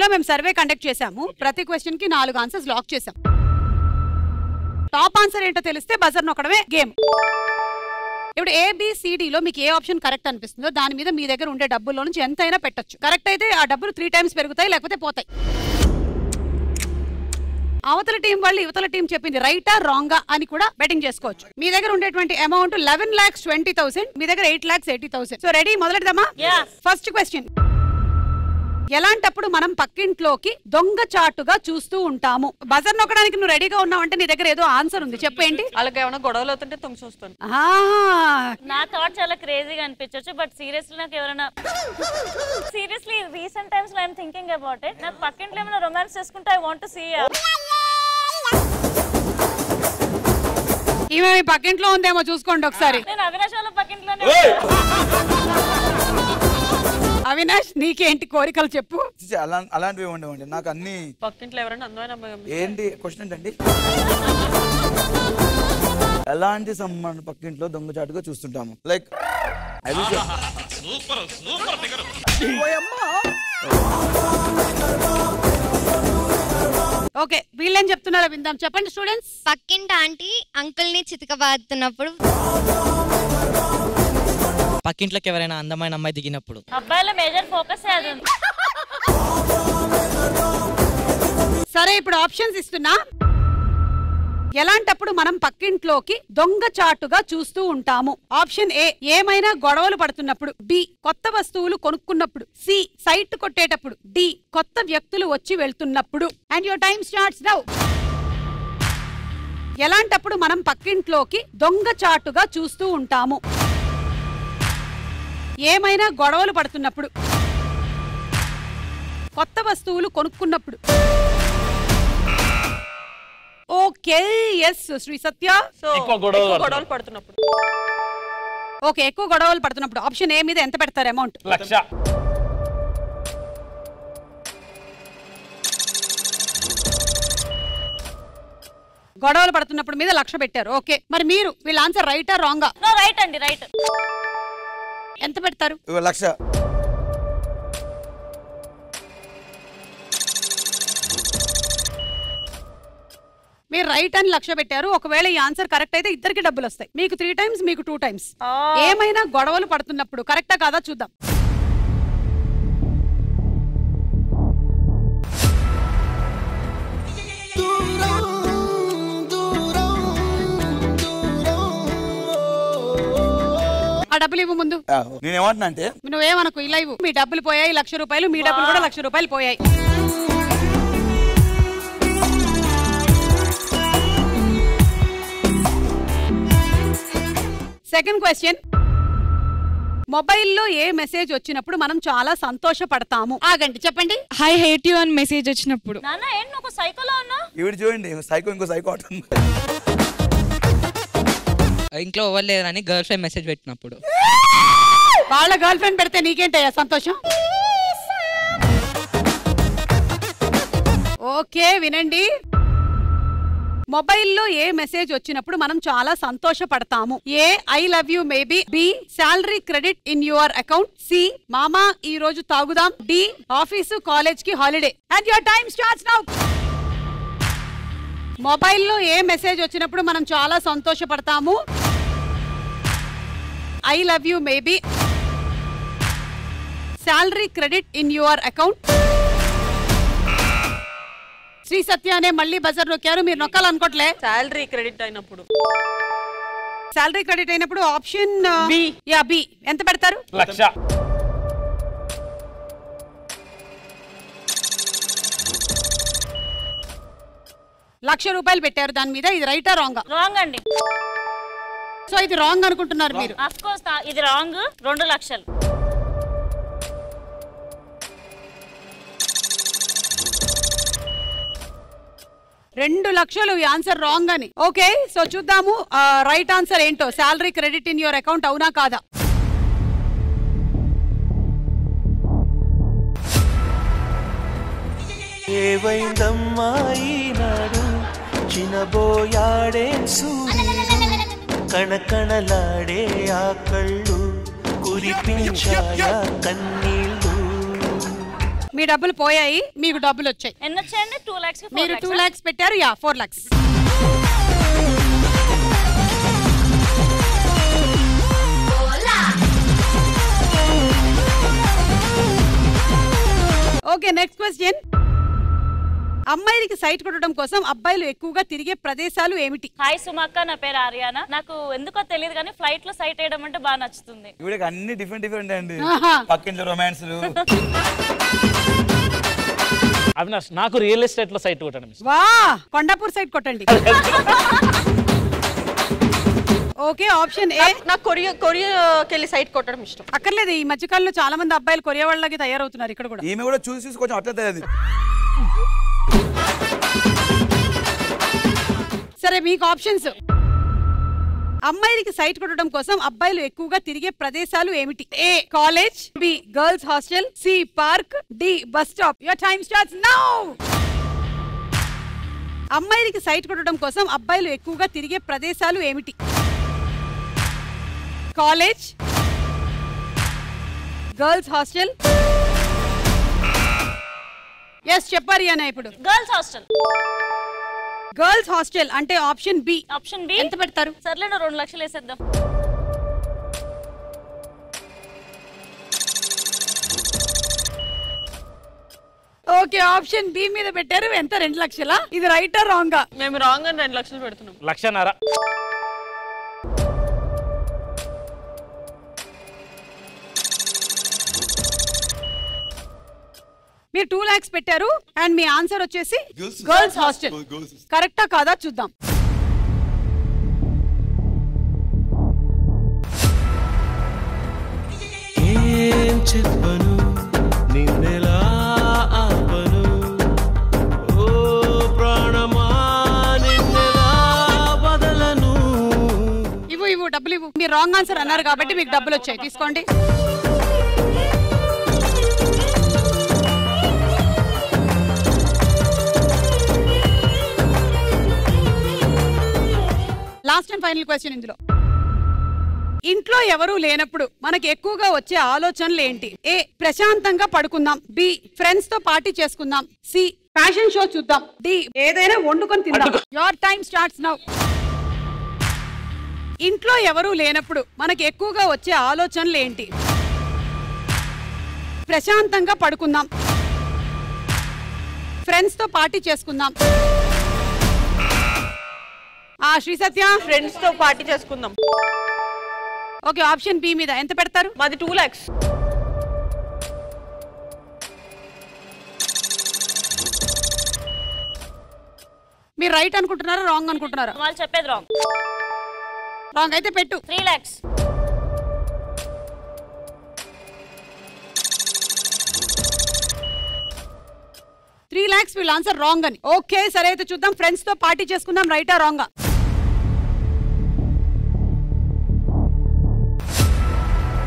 ఇందులో మేము survey conduct చేసాము. ప్రతి క్వశ్చన్ కి 4 ఆన్సర్స్ లాక్ చేసాం. టాప్ ఆన్సర్ ఏంటో తెలిస్తే బజర్ నొక్కడమే గేమ్. ఇప్పుడు ABCD లో మీకు ఏ ఆప్షన్ కరెక్ట్ అనిపిస్తుందో దాని మీద మీ దగ్గర ఉండే డబ్బుల్లో నుంచి ఎంతైనా పెట్టొచ్చు. కరెక్ట్ అయితే ఆ డబ్బులు 3 టైమ్స్ పెరుగుతాయి, లేకపోతే పోతాయి. అవతల టీం వాళ్ళు యువతల టీం చెప్పింది రైటా రాంగా అని కూడా బెట్టింగ్ చేసుకోవచ్చు. మీ దగ్గర ఉండేటువంటి అమౌంట్ 11,20,000, మీ దగ్గర 8,80,000. సో రెడీ, మొదలెడదామా? First question. ఎలాంటప్పుడు మనం పక్కింట్లోకి దొంగచాటుగా చూస్తూ ఉంటాము? బజర్ నొక్కడానికి నువ్వు రెడీగా ఉన్నావంటే నీ దగ్గర ఏదో ఆన్సర్ ఉంది, చెప్పేంటి? అలాగే ఏమైనా గొడవలు అవుతుంటే తొంగి చూస్తాను. నా థాట్ చాలా క్రేజీగా అనిపించచ్చు, బట్ సీరియస్లీ నాకు ఎవరైనా సీరియస్లీ రీసెంట్ టైమ్స్ లో ఐఎమ్ థింకింగ్ అబౌట్ ఇట్. నాకు పక్కింట్లో ఏమైనా రొమాన్స్ చేసుకుంటే ఐ వాంట్ టు సీ. ఈమె మీ పక్కింట్లో ఉందేమో చూసుకోండి ఒకసారి. నేను అవినాష్ వాళ్ళ పక్కింట్లోనే. అవినాష్, నీకేంటి కోరికలు చెప్పు. అలాంటివి ఉండవండి నాకు. అన్ని పక్కింట్లో ఎవరైనా అందమైన ఏంటి క్వశ్చన్ ఏంటండి? ఎలాంటి సంబంధం పక్కింట్లో దొంగచాటుగా చూస్తుంటాము? లైక్ ఓకే, వీళ్ళేం చెప్తున్నారో విందాం. చెప్పండి స్టూడెంట్స్. పక్కింటి ఆంటీ అంకుల్ ని చితకబాదుతున్నప్పుడు, పక్కింట్లోకి ఎవరైనా అందమైన అమ్మాయి దిగినప్పుడు. అబ్బాయిల మేజర్ ఫోకస్ అది. సరే, ఇప్పుడు ఆప్షన్స్ ఇస్తున్నా. ఎలాంటప్పుడు మనం పక్కింట్లోకి దొంగచాటుగా చూస్తూ ఉంటాము? ఆప్షన్ ఏ, ఏమైనా గొడవలు పడుతున్నప్పుడు. బి, కొత్త వస్తువులు కొనుక్కున్నప్పుడు. సి, సైట్ కొట్టేటప్పుడు. డి, కొత్త వ్యక్తులు వచ్చి వెళ్తున్నప్పుడు. And your time starts now. ఎలాంటప్పుడు మనం పక్కింట్లోకి దొంగచాటుగా చూస్తూ ఉంటాము? ఏమైనా గొడవలు పడుతున్నప్పుడు, కొత్త వస్తువులు కొనుక్కున్నప్పుడు. ఓకే, ఎస్ శ్రీ సత్య. ఎక్కువ గొడవలు పడుతున్నప్పుడు. ఓకే, ఎక్కువ గొడవలు పడుతున్నప్పుడు. ఆప్షన్ ఏ మీద ఎంత పెడతారు అమౌంట్? 1,00,000. గొడవలు పడుతున్నప్పుడు మీద 1,00,000 పెట్టారు. ఓకే, మరి మీరు వీళ్ళ ఆన్సర్ రైటా రాంగా? నో, రైట్ అండి, రైట్. ఎంత పెడతారు? 1,00,000. మీరు రైట్ అని 1,00,000 పెట్టారు. ఒకవేళ ఈ ఆన్సర్ కరెక్ట్ అయితే ఇద్దరికి డబ్బులు వస్తాయి. మీకు 3 టైమ్స్, మీకు 2 టైమ్స్. ఏమైనా గొడవలు పడుతున్నప్పుడు కరెక్టా కాదా చూద్దాం. ఆ డబ్బులు ఇవ్వు ముందు. నేనేమంటున్నా అంటే, నువ్వేమనకు, ఇలా ఇవ్వు. మీ డబ్బులు పోయాయి 1,00,000 రూపాయలు, మీ డబ్బులు కూడా 1,00,000 రూపాయలు పోయాయి. Second question. మొబైల్లో ఏ మెసేజ్ వచ్చినప్పుడు మనం చాలా సంతోషపడతాము? ఆగండి, చెప్పండి. ఐ హేట్ యు అని మెసేజ్ వచ్చినప్పుడు. నాన్న ఏంటి ఒక సైకోలో ఉన్నా? ఇవి చూడండి, సైకో ఇంకో సైకో అవుతుంది. ఇంట్లో ఇవ్వలేదని గర్ల్ ఫ్రెండ్ మెసేజ్ పెట్టినప్పుడు. వాళ్ళ గర్ల్ ఫ్రెండ్ పెడితే నీకేంటయ్యా సంతోషం? ఓకే, వినండి. మొబైల్లో ఏ మెసేజ్ వచ్చినప్పుడు మనం చాలా సంతోషపడతాము? A, I love you maybe. B, salary credit in your account. C, మామా ఈ రోజు తాగుదాం. డి, ఆఫీసు కాలేజ్ కి holiday. And your time starts now. మొబైల్లో ఏ మెసేజ్ వచ్చినప్పుడు మనం చాలా సంతోషపడతాము? I love you maybe, salary credit in your account. Shri Satya అనే మళ్ళీ బజర్ నొక్కారు. మీరు నొక్కాలనుకోవట్లే. శాలరీ క్రెడిట్ అయినప్పుడు. శాలరీ క్రెడిట్ అయినప్పుడు ఆప్షన్ బి. Yeah, B. ఎంత పెడతారు? 1,00,000. ₹1,00,000 పెట్టారు దాని మీద. ఇది రైటా రాంగా? రాంగ్ అండి. సో ఇది రాంగ్ అనుకుంటున్నారు మీరు? ఆఫ్ కోర్స్ ఇది రాంగ్. 2,00,000. $2,00,000 ఈ ఆన్సర్ రాంగ్ అని. ఓకే, సో చూద్దాము రైట్ ఆన్సర్ ఏంటో. Salary credit in your account అవునా కాదా? ఏవైందమ్మాయి నాడు చినబోయాడే సూర్యుడు, కణకణలాడే ఆ కళ్ళు కురిపించాయా కన్నీళ్ళు. మీ డబ్బులు పోయాయి, మీకు డబ్బులు వచ్చాయి. ఎన్ని వచ్చాయండి? 2 lakhs. మీరు 2 lakhs పెట్టారు. 4 lakhs. Okay, next question. అమ్మాయిలకి సైట్ కొట్టడం కోసం అబ్బాయిలు ఎక్కువగా తిరిగే ప్రదేశాలు ఏమిటి? హాయ్ సుమక్క, నా పేరు ఆర్యానా. నాకు ఎందుకో తెలియదు కానీ ఫ్లైట్ లో సైట్ వేయడం అంటే బాగా నచ్చుతుంది. ఇవిడకి అన్ని డిఫరెంట్ అండి. పక్కింట్లో రొమాన్స్లు. అవినాష్, నాకు రియల్ ఎస్టేట్ లో సైట్ కొట్టడం ఇష్టం. వా, కొండాపూర్ సైట్ కొట్టండి. Okay, option A. నాకు కొరియాకి వెళ్ళి సైట్ కొట్టడం ఇష్టం. అక్కర్లేదు, ఈ మధ్యకాలంలో చాలా మంది అబ్బాయిలు కొరియా వాళ్ళకి తయారవుతున్నారు. ఇక్కడ కూడా ఈమె కూడా చూసి కొంచెం అట్లా తెలియదు. సరే, మీకు ఆప్షన్స్. అమ్మాయిలకి సైట్ కొట్టడం కోసం అబ్బాయిలు ఎక్కువగా తిరిగే ప్రదేశాలు ఏమిటి? A college, B girls hostel, C park, D bus stop. Your time starts now. అమ్మాయిలకి సైట్ కొట్టడం కోసం అబ్బాయిలు ఎక్కువగా తిరిగే ప్రదేశాలు ఏమిటి? College, girls hostel. ఎస్ చెప్పారు అన్న. ఇప్పుడు గర్ల్స్ హాస్టల్. గర్ల్స్ హాస్టల్ అంటే ఆప్షన్ బి. Option B. ఎంత పెడతారు? సర్లే, 2 లక్షలు వేసేద్దాం. ఓకే, ఆప్షన్ బి మీద పెట్టారు. ఎంత? 2 లక్షలా? ఇది రైటా రాంగా? మేము రాంగ్ అని 2 లక్షలు పెడుతున్నాం. 1.5 లక్షలు. మీరు 2 lakhs పెట్టారు అండ్ మీ ఆన్సర్ వచ్చేసి గర్ల్స్ హాస్టల్. కరెక్టా కాదా చూద్దాం. ఏం చెప్పను నిన్నెలా ఆపను ఓ ప్రాణమా నిన్నెలా వదలను. ఇవ్వు డబ్బులు ఇవ్వు. మీరు రాంగ్ ఆన్సర్ అన్నారు కాబట్టి మీకు డబ్బులు వచ్చాయి, తీసుకోండి. లాస్ట్ అండ్ ఫైనల్ క్వశ్చన్ ఇందులో. ఇంట్లో ఎవరూ లేనప్పుడు మనకి ఎక్కువగా వచ్చే ఆలోచనలు ఏంటి? ఏ ప్రశాంతంగా పడుకుందాం, బి ఫ్రెండ్స్ తో పార్టీ చేసుకుందాం, సి ఫ్యాషన్ షో చూద్దాం, డి ఏదైనా వండుకొని తిందాం. Your time starts now. ఇంట్లో ఎవరూ లేనప్పుడు మనకి ఎక్కువగా వచ్చే ఆలోచనలు ఏంటి? ప్రశాంతంగా పడుకుందాం, ఫ్రెండ్స్ తో పార్టీ చేసుకుందాం. శ్రీ సత్య, ఫ్రెండ్స్ తో పార్టీ చేసుకుందాం. ఓకే, ఆప్షన్ బి మీద ఎంత పెడతారు? మాది 2 lakhs. మీరు రైట్ అనుకుంటున్నారా రాంగ్ అనుకుంటున్నారా? వాళ్ళు చెప్పేది రాంగ్. రాంగ్ అయితే పెట్టు. 3 lakhs. $3 lakhs వీళ్ళు ఆన్సర్ రాంగ్ అని. ఓకే, సరే అయితే చూద్దాం. ఫ్రెండ్స్ తో పార్టీ చేసుకుందాం, రైటా రాంగా?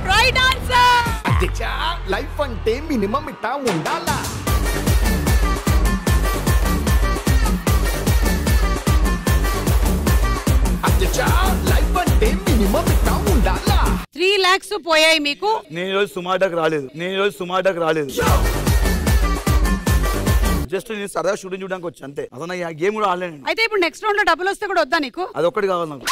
Right answer. అచ్చా, లైఫ్ అంటే మినిమం ఇట్టా ఉండాలా? అచ్చా, లైఫ్ అంటే మినిమం ఇట్టా ఉండాలా? 3 lakhs పోయాయి మీకు. నేను ఈరోజు సుమాటకు రాలేదు. జస్ట్ నేను సరదా షూటింగ్ చూడడానికి వచ్చి అంతే. అసలు ఈ గేమ్ కూడా ఆడలేను. అయితే ఇప్పుడు నెక్స్ట్ రౌండ్ లో డబ్బులు వస్తే కూడా వద్దా నీకు? అదొక్కటి కావాలి నాకు.